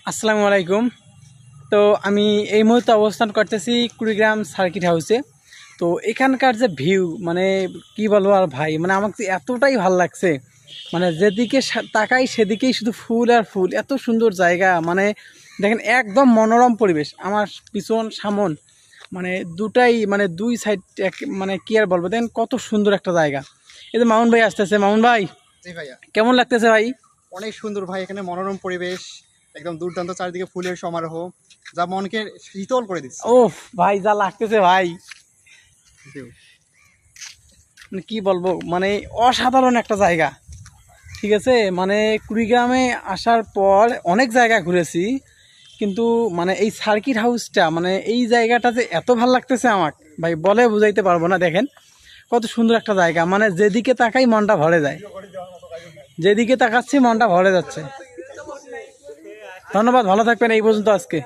আসসালামু আলাইকুম। তো আমি এই মুহূর্তে অবস্থান করতেছি কুড়িগ্রাম সার্কিট হাউসে। তো এখানকার যে ভিউ মানে কি বলবো আর ভাই, মানে আমাকে এতটাই ভাল লাগছে, মানে যেদিকে তাকাই সেদিকেই শুধু ফুল আর ফুল, এত সুন্দর জায়গা। মানে দেখেন একদম মনোরম পরিবেশ, আমার পিছন সামন মানে দুটাই, মানে দুই সাইড মানে কি আর বলবো, দেখেন কত সুন্দর একটা জায়গা। এই যে মামুন ভাই আসতেছে, মামুন ভাই জি ভাইয়া, কেমন লাগতেছে ভাই? অনেক সুন্দর ভাই। এখানে মনোরম পরিবেশ, একদম দুর্দান্ত, চারিদিকে ফুলের সমারোহ, যা মনকে শীতল করে দিচ্ছে। ওফ ভাই যা লাগতেছে ভাই, মানে কি বলবো, মানে অসাধারণ একটা জায়গা। ঠিক আছে, মানে কুড়িগ্রামে আসার পর অনেক জায়গা ঘুরেছি, কিন্তু মানে এই সার্কিট হাউসটা, মানে এই জায়গাটা যে এত ভালো লাগতেছে আমার ভাই, বলে বুঝাইতে পারবো না। দেখেন কত সুন্দর একটা জায়গা, মানে যেদিকে তাকাই মনটা ভরে যায়, যেদিকে তাকাচ্ছি মনটা ভরে যাচ্ছে। ধন্যবাদ, ভালো থাকবেন, এই পর্যন্ত আজকে।